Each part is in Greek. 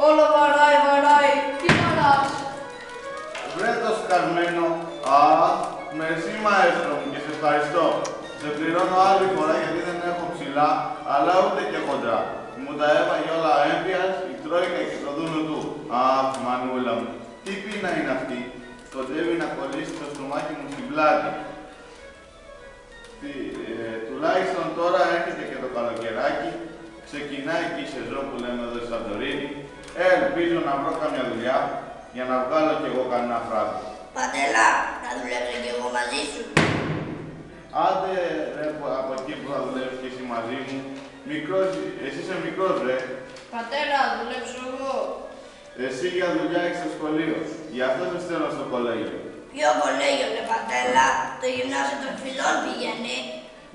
Όλο βαράει, βαράει. Τι βαράς? Βρε το σκασμένο. Α, μερσή μαέστρο μου και σε ευχαριστώ. Σε πληρώνω άλλη φορά γιατί δεν έχω ψηλά, αλλά ούτε και χοντρά. Μου τα έβαγε όλα έμπειας, η Τρόικα και το δούνο του. Αχ, μανούλα μου, τι πείνα είναι αυτή. Κοντεύει να κολλήσει το στομάχι μου στην πλάτη. Τουλάχιστον τώρα έρχεται και το καλοκαιράκι. Ξεκινάει και η σεζόν που λέμε εδώ στη Σαντορίνη. Ελπίζω να βρω καμιά δουλειά για να βγάλω κι εγώ κανένα φράγκο. Πατέλα, να δουλέψω κι εγώ μαζί σου. Άντε ρε, από εκεί που θα δουλεύεις και εσύ μαζί μου. Μικρός, εσύ είσαι μικρός ρε. Πατέρα, δουλέψω εγώ. Εσύ για δουλειά έχεις στο σχολείο. Γι' αυτό σε στέλνω στο κολέγιο. Ποιο κολέγιο είναι πατέλα, το γυμνάσιο των Φιλών πηγαίνει.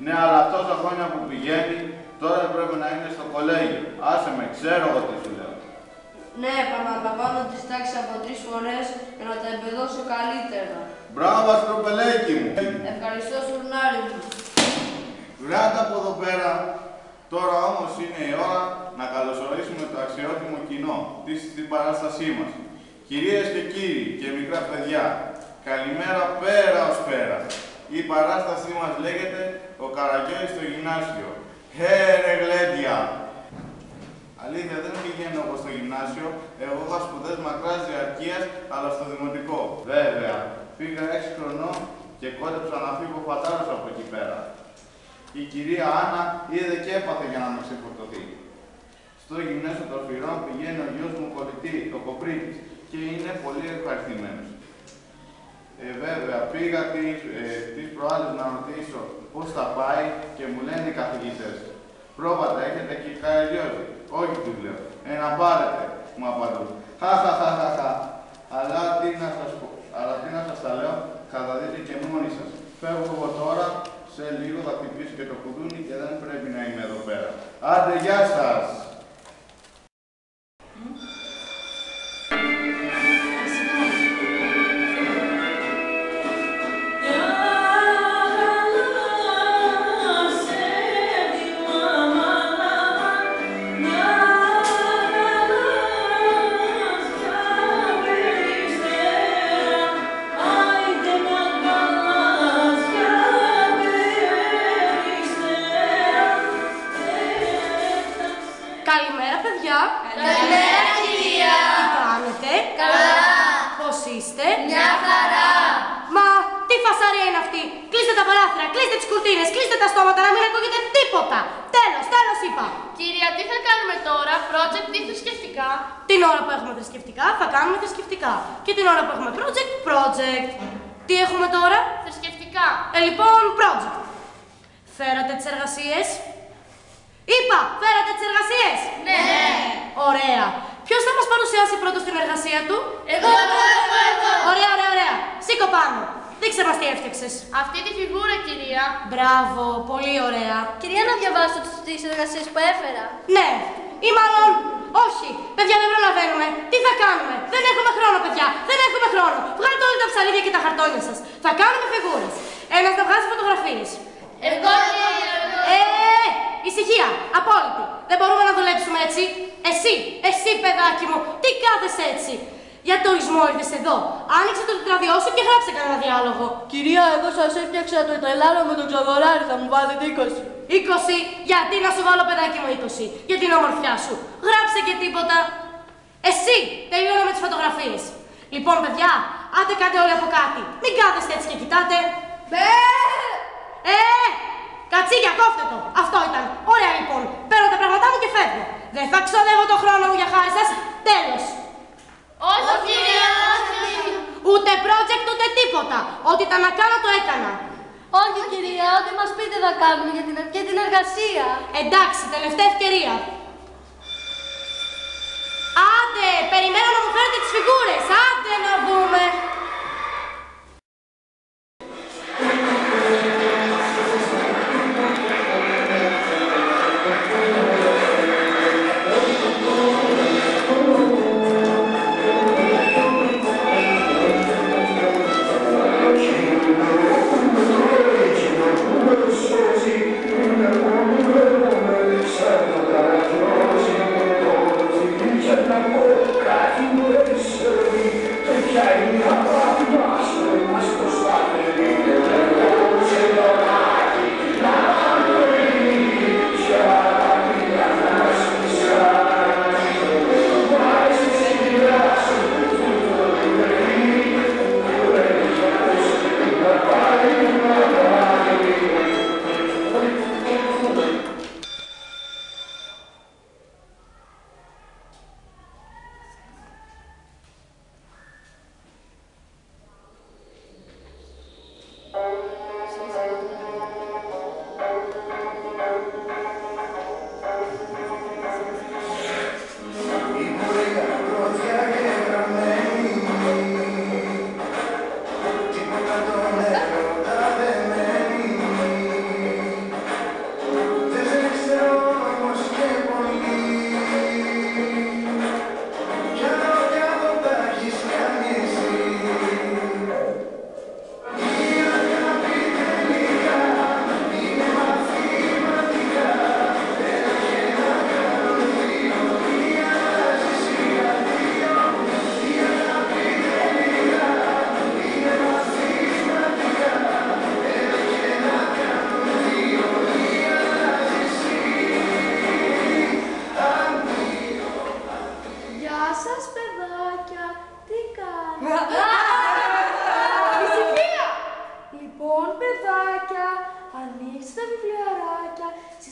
Ναι, αλλά τόσα χρόνια που πηγαίνει, τώρα πρέπει να είναι στο κολέγιο. Άσε με, ξέρω εγώ τι σου λέω. Ναι, επαναλαμβάνω τις τάξεις από 3 φορές για να τα εμπεδώσω καλύτερα. Μπράβο, αστροπελέκι μου. Ευχαριστώ, σουρνάρι μου. Βγράτα από εδώ πέρα. Τώρα όμως είναι η ώρα να καλωσορίσουμε το αξιότιμο κοινό στην παράστασή μας. Κυρίες και κύριοι και μικρά παιδιά, καλημέρα πέρα ως πέρα. Η παράστασή μας λέγεται «Ο Καραγιώης στο γυμνάσιο». Ρε γλέντια! Αλήθεια, δεν πηγαίνω εγώ στο γυμνάσιο, εγώ είχα σπουδές μακράς διαρκείας, αλλά στο δημοτικό. Βέβαια, πήγα 6 χρονών και κόντεψα να φύγω πατάρος από εκεί πέρα. Η κυρία Άννα είδε και έπαθε για να με ξεφορτωθεί. Στο γυμνάσιο των Φυρών πηγαίνει ο γιος μου κολλητή, το Κοπρίτης, και είναι πολύ ευχαριστημένος. Βέβαια, πήγα τις προάλλες να ρωτήσω πώς θα πάει και μου λένε οι καθηγητές. Πρόβατα έχετε και καριόζη. Όχι, του λέω. Να πάρετε, μου απαντούν. Χαχαχαχαχα. Αλλά τι να σας τα λέω, θα τα δείτε και μόνοι σας. Φεύγω εγώ τώρα, σε λίγο θα χτυπήσω και το κουδούνι και δεν πρέπει να είμαι εδώ πέρα. Άντε, γεια σας! Καλημέρα, παιδιά. Καλημέρα, κυρία. Τι κάνετε? Καλά. Πώς είστε? Μια χαρά. Μα τι φασαρία είναι αυτή? Κλείστε τα παράθυρα, κλείστε τις κουρτίνες, κλείστε τα στόματα, να μην ακούγεται τίποτα. Τέλος είπα. Κυρία, τι θα κάνουμε τώρα, project ή θρησκευτικά? Την ώρα που έχουμε θρησκευτικά, θα κάνουμε θρησκευτικά. Και την ώρα που έχουμε project. Τι έχουμε τώρα? Θρησκευτικά. Λοιπόν, project. Φέρατε τις εργασίες? Είπα, φέρατε τις εργασίες? Ναι. Ωραία. Ποιος θα μας παρουσιάσει πρώτος την εργασία του? Εγώ. Ωραία. Σήκω πάνω. Δείξε μας τι έφτιαξες. Αυτή τη φιγούρα, κυρία. Μπράβο, πολύ ωραία. Κυρία, να διαβάσω τις εργασίες που έφερα. Ναι, ή μάλλον όχι. Παιδιά, δεν προλαβαίνουμε. Τι θα κάνουμε? Δεν έχουμε χρόνο, παιδιά. Δεν έχουμε χρόνο. Βγάλετε όλα τα ψαλίδια και τα χαρτόνια σας. Θα κάνουμε φιγούρες. Ένας να βγάζει φωτογραφίες. Εγώ. Ησυχία, απόλυτη. Δεν μπορούμε να δουλέψουμε έτσι. Εσύ, παιδάκι μου, τι κάθεσαι έτσι? Για το ορισμό ήρθες εδώ. Άνοιξε το τετραδιό σου και γράψε κανένα διάλογο. Κυρία, εγώ σας έφτιαξα το τρελάρο με τον Ξαγοράρη, θα μου βάλετε 20. 20, γιατί να σου βάλω παιδάκι μου 20, για την ομορφιά σου. Γράψε και τίποτα. Εσύ, τελειώνω με τις φωτογραφίες. Λοιπόν, παιδιά, άντε κάντε όλοι από κάτι. Μην κάθεστε έτσι και κοιτάτε. Κατσίγια, κόφτε το. Αυτό ήταν. Ωραία λοιπόν. Παίρνω τα πράγματά μου και φεύγω. Δεν θα ξοδεύω το χρόνο μου για χάρη σας. Τέλος. Όχι, κυρία. Ούτε project ούτε τίποτα. Ό,τι ήταν να κάνω το έκανα. Όχι, κυρία, ό,τι μας πείτε θα κάνουμε για την εργασία. Εντάξει, τελευταία ευκαιρία. Άντε, περιμένω να μου φέρετε τις φιγούρες. Άντε να δούμε. Certo,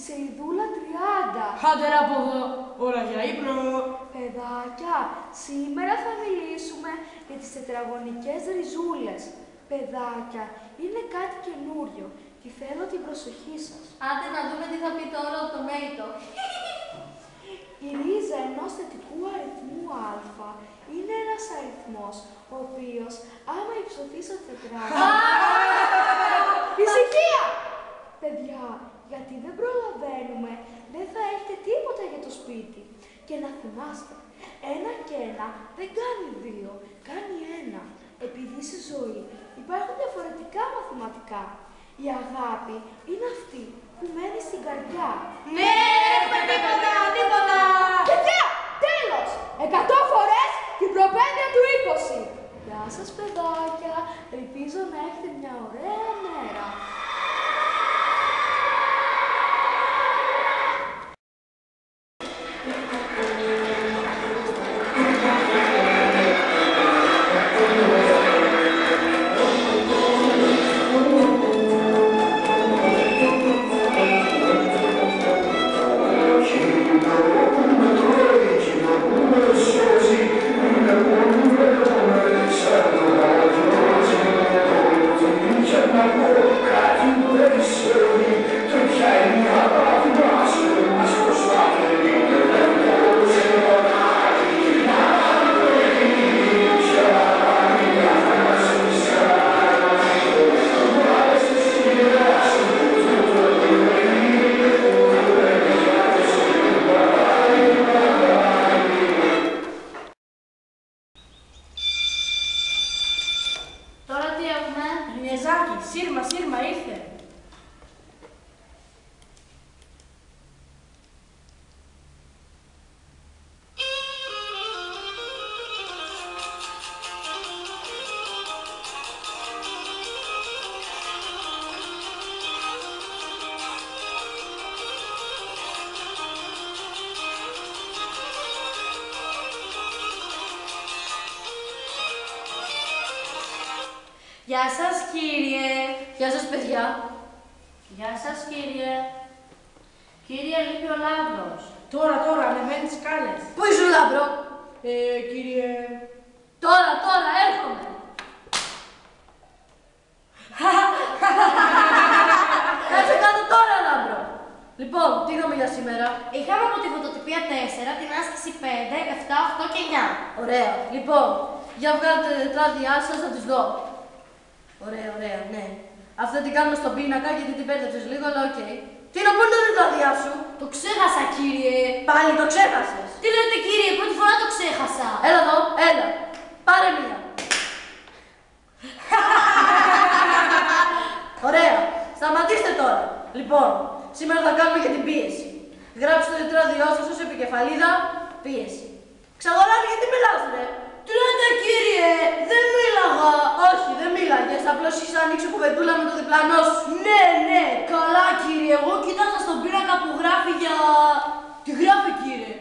σελιδούλα 30. Άντε ρε από εδώ, ώρα για ύπνο. Παιδάκια, σήμερα θα μιλήσουμε για τις τετραγωνικές ριζούλες. Παιδάκια, είναι κάτι καινούριο και θέλω την προσοχή σας. Άντε να δούμε τι θα πει τώρα το tomato. Η ρίζα ενός θετικού αριθμού α είναι ένας αριθμός, ο οποίος άμα υψωθεί στο τετράγωνο... Ησυχία! Παιδιά, γιατί δεν προλαβαίνουμε, δεν θα έχετε τίποτα για το σπίτι. Και να θυμάστε, 1 και 1 δεν κάνει 2, κάνει 1. Επειδή στη ζωή υπάρχουν διαφορετικά μαθηματικά. Η αγάπη είναι αυτή που μένει στην καρδιά. Ναι, έχουμε τίποτα! Παιδιά, τέλος! 100 φορές την προπαίδεια του 20. Γεια σας παιδάκια, ελπίζω να έχετε μια ωραία μέρα. Σύρμα ήρθε. Γεια σας, κύριε. Γεια σας, παιδιά. Γεια σας, κύριε. Κύριε, λείπει ο Λάμπρος. Τώρα, ανεβαίνει τις σκάλες. Πού είσαι ο Λάμπρο? Κύριε. Τώρα, έρχομαι. Κάτσε κάτω τώρα, Λάμπρο. Λοιπόν, τι είχαμε για σήμερα? Είχαμε από τη φωτοτυπία 4, την άσκηση 5, 7, 8 και 9. Ωραία. Λοιπόν, για βγάλετε τα τετράδια σας να τις δω. Ωραία, ναι. Αυτό τι κάνουμε στον πίνακα γιατί την πέτρεψες λίγο, αλλά οκ. Τι να πω είναι τα τετράδια σου? Το ξέχασα, κύριε. Πάλι το ξέχασες. Τι λέτε, κύριε, πρώτη φορά το ξέχασα. Έλα εδώ, έλα. Πάρε μία. Ωραία. Σταματήστε τώρα. Λοιπόν, σήμερα θα κάνουμε για την πίεση. Γράψτε το τετράδιό σας ως επικεφαλίδα πίεση. Ξαγοράνει, γιατί μιλάς, ρε? Τι λέτε, κύριε, δεν μίλαγα. Όχι, δεν μίλαγες. Απλώς είχες ανοίξει κουβεντούλα με το διπλανό σου. Ναι, καλά, κύριε. Εγώ κοίταζα στον πίνακα που γράφει για... Τι γράφει, κύριε?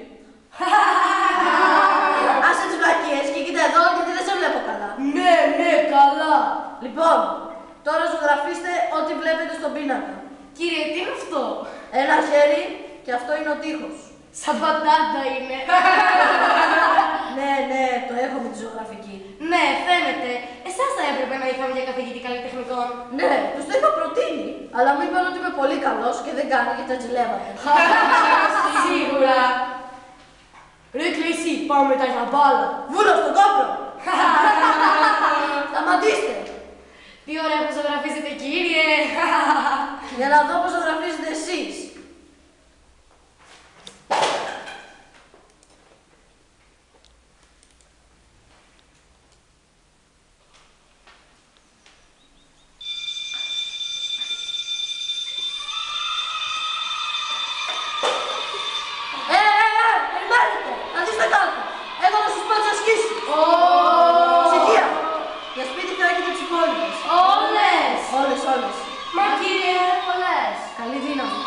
Άσε τις βλακίες και κοίτα εδώ γιατί δεν σε βλέπω καλά. Ναι, καλά. Λοιπόν, τώρα ζωγραφίστε ό,τι βλέπετε στον πίνακα. Κύριε, τι είναι αυτό? Ένα χέρι και αυτό είναι ο τοίχος. Σαν πατάτα είναι. Ναι, το έχω με τη ζωγραφική. Ναι, φαίνεται. Εσάς θα έπρεπε να είχαμε για καθηγητή καλλιτεχνικών. Ναι, τους το είχα προτείνει, αλλά μου είπαν ότι είμαι πολύ καλός και δεν κάνω γιατί τα τζιλεύατε. Σίγουρα. Ρε Κλέση, πάμε μετά για μπάλα. Βούλο στον κόπρο. Σταματήστε. Τι ωραία που ζωγραφίζετε, κύριε. Για να δω πώς ζωγραφίζετε εσείς. Περιμένετε, να δεις τα κάτω. Εγώ να σας πω τις ασκήσεις. Ησυχία. Για σπίτι θα έχετε τις υπόλοιπες. Όλες. Όλες. Μα κύριε, πολλές. Καλή δύναμη.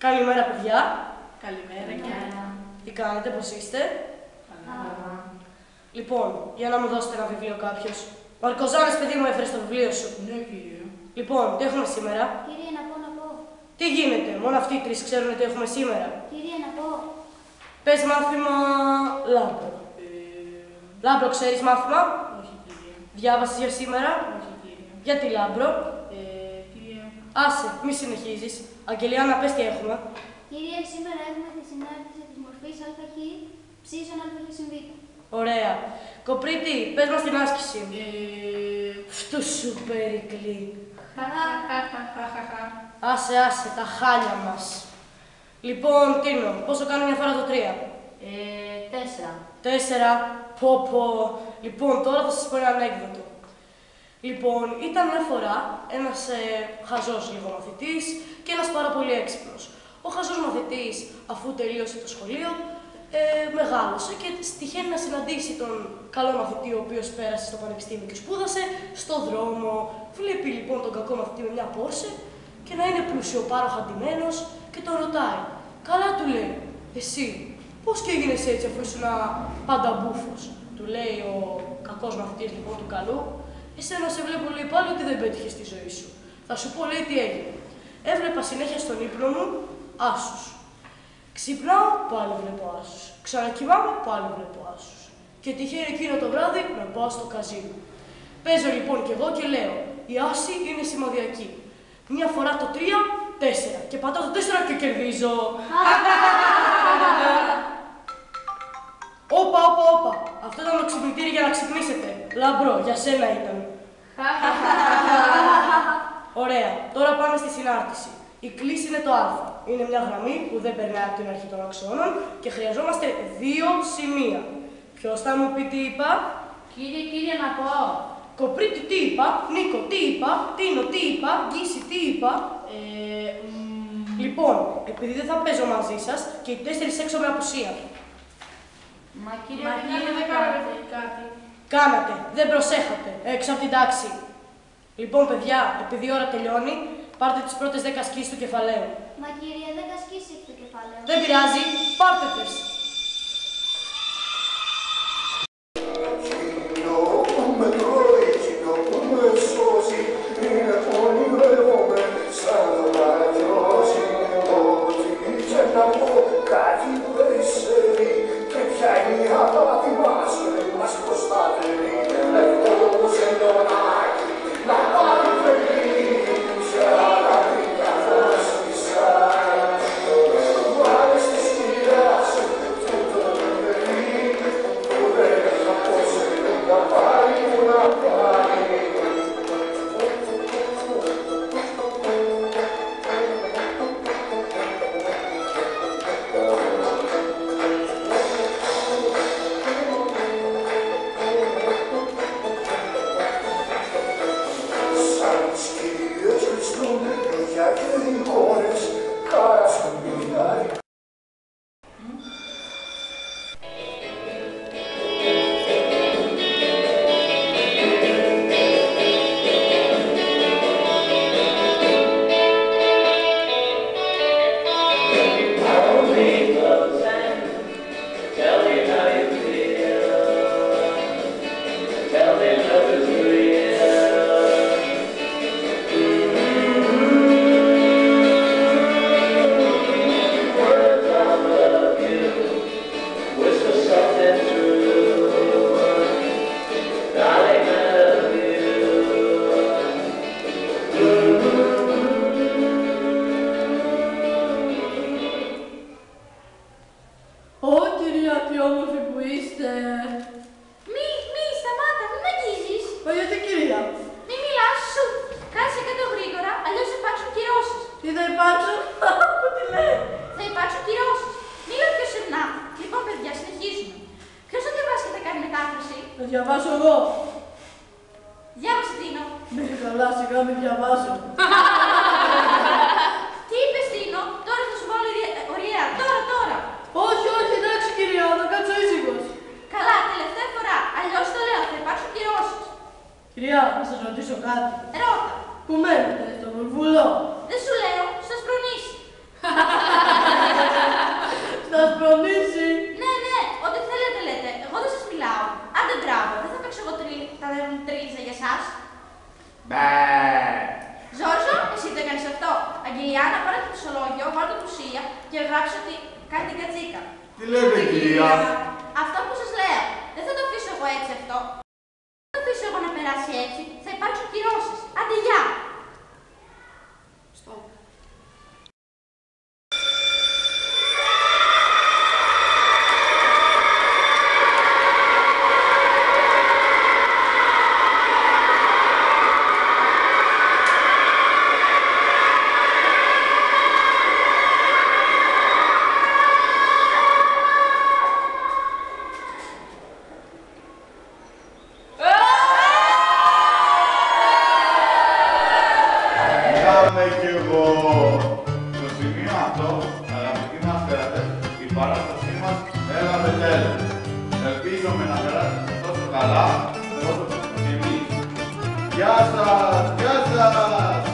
Καλημέρα, παιδιά. Καλημέρα, κυρία. Τι κάνετε, πώς είστε? Λοιπόν, για να μου δώσετε ένα βιβλίο κάποιος. Ο Αρκοζάνης, παιδί μου, έφερε το βιβλίο σου. Ναι, κύριε. Λοιπόν, τι έχουμε σήμερα? Κύριε, να πω. Τι γίνεται, μόνο αυτοί οι τρεις ξέρουν τι έχουμε σήμερα. Κύριε, να πω. Πες μάθημα Λάμπρο. Λάμπρο, ξέρεις μάθημα? Όχι, κύριε. Διάβασες για σήμερα? Όχι, κύριε. Γιατί Λάμπρο? Κύριε. Άσε, μη συνεχίζεις. Αγγελιάνα, πες τι έχουμε. Κύριε, σήμερα έχουμε τη συνάντηση της μορφής ΑΧ ψήσεων ΑΧ συμβεί. Ωραία. Κοπρίτη, πες μας την άσκηση. Φτου σου Περικλή. Άσε, τα χάλια μας. Λοιπόν, Τίνο, πόσο κάνει μια φορά το 3? 4. 4. Πω. Λοιπόν, τώρα θα σας πω ένα ανέκδοτο. Λοιπόν, ήταν μια φορά ένας χαζός λίγο μαθητής και ένας πάρα πολύ έξυπνος. Ο χαζός μαθητής, αφού τελείωσε το σχολείο, μεγάλωσε και τυχαίνει να συναντήσει τον καλό μαθητή, ο οποίος πέρασε στο πανεπιστήμιο και σπούδασε, στο δρόμο. Βλέπει λοιπόν τον κακό μαθητή με μια Πόρσε και να είναι πλουσιοπάροχα ντυμένος και τον ρωτάει. Καλά, του λέει, εσύ, πώς και έγινες έτσι αφού ήσουν πάντα μπούφος? Του λέει ο κακός μαθητής λοιπόν του καλού. Εσένα σε βλέπω, λέει, πάλι ότι δεν πέτυχες στη ζωή σου. Θα σου πω, λέει, τι έγινε. Έβλεπα συνέχεια στον ύπνο μου άσους. Ξυπνάω, πάλι βλέπω άσους. Ξανακοιμάμαι, πάλι βλέπω άσους. Και τυχαίνει εκείνο το βράδυ να πάω στο καζίνο. Παίζω λοιπόν κι εγώ και λέω, η άση είναι σημαδιακή. Μια φορά το 3, 4. Και πατάω το 4 και κερδίζω. Όπα. Αυτό ήταν το ξυπνητήρι για να ξυπνήσετε. Λαμπρό, για σένα ήταν. Ωραία, τώρα πάμε στη συνάρτηση. Η κλίση είναι το α. Είναι μια γραμμή που δεν περνάει από την αρχή των αξώνων και χρειαζόμαστε 2 σημεία. Ποιος θα μου πει τι είπα? Κύριε, να πω. Κοπρίτη, τι είπα? Νίκο, τι είπα? Τίνο, τι είπα? Γκίση, τι είπα? Λοιπόν, επειδή δεν θα παίζω μαζί σας και οι 4 έξω με απουσία. Μα κύριε, δεν κάνατε κάτι. Κάνατε, δεν προσέχατε, έξω από την τάξη. Λοιπόν, παιδιά, επειδή η ώρα τελειώνει, πάρτε τις πρώτες 10 ασκήσεις του κεφαλαίου. Μα κύριε, 10 ασκήσεις έχει το κεφάλαιο. Δεν πειράζει, πάρτε τες. Θα διαβάσω εγώ. Διάβασε Τίνο. Ναι, καλά, σιγά μην διαβάσω. Τι είπες Τίνο, τώρα θα σου βάλω ωραία, τώρα. Όχι, εντάξει κυρία, θα κάτσω ήσυχος. Καλά, τελευταία φορά, αλλιώς το λέω, θα υπάρξουν κυρώσεις. Κυρία, να σας ρωτήσω κάτι. Ρώτα. Πού μένετε, στο Βουλβουλό? Δεν σου λέω, σας προνήσει. γράψει ότι κάνει την κατσίκα. Τι λέτε, κυρία? Αυτό που σας λέω. Δεν θα το αφήσω εγώ έτσι αυτό. Δεν θα το αφήσω εγώ να περάσει έτσι. Θα υπάρξουν κυρώσεις. Άντε, γεια! Στοπ. Και εγώ. Στο σημείο αυτό, αγαπητοί μας θεατές, η παράστασή μας έλαβε τέλος. Ελπίζομαι να περάσετε τόσο καλά, όσο και εμείς. Γεια σας! Γεια σας!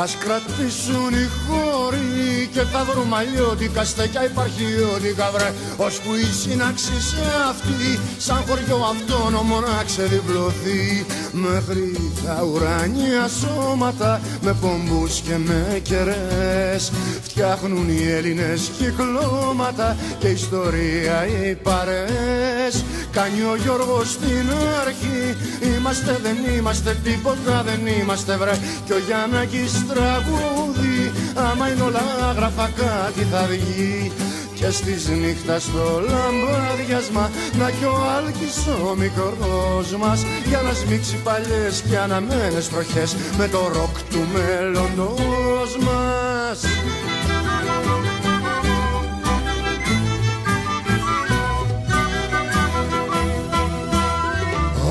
Ας κρατήσουν οι χώροι και θα βρούμε αλλιώτικα στέκια υπαρχιώτικα βρε, ώσπου η σύναξη σε αυτή σαν χωριό αυτόνομο να ξεδιπλωθεί μέχρι τα ουράνια σώματα με πομπούς και με κερές. Φτιάχνουν οι Έλληνες κυκλώματα και ιστορία οι παρές. Κάνει ο Γιώργος στην αρχή, είμαστε δεν είμαστε τίποτα δεν είμαστε βρε, κι ο Γιάννακης τραγούδι, άμα είναι όλα άγραφα κάτι θα βγει. Και στις νύχτας στο λαμπάδιασμα να κι ο Άλκης ο μικρός μας, για να σμίξει παλιές και αναμένες τροχές με το ροκ του μέλλοντος μας.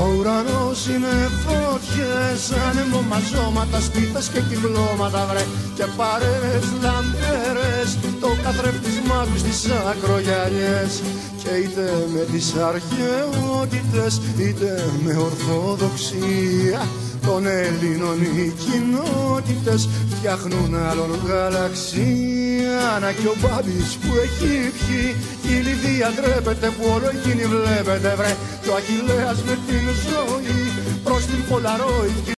Ο ουρανός είναι φωτιές, ανεμομαζώματα, σπίθες και κυκλώματα βρε, και παρέες λαμπέρες, το καθρέφτισμά τους στις ακρογιαλιές. Και είτε με τις αρχαιότητες είτε με ορθοδοξία των Ελλήνων οι κοινότητες φτιάχνουν άλλον γαλαξία. Να κι ο Μπάμπης που έχει πιει, η Λιδία ντρέπεται που όλο εκείνη βλέπετε βρε, κι ο Αχιλλέας με την ζωή προς την Πολαρόη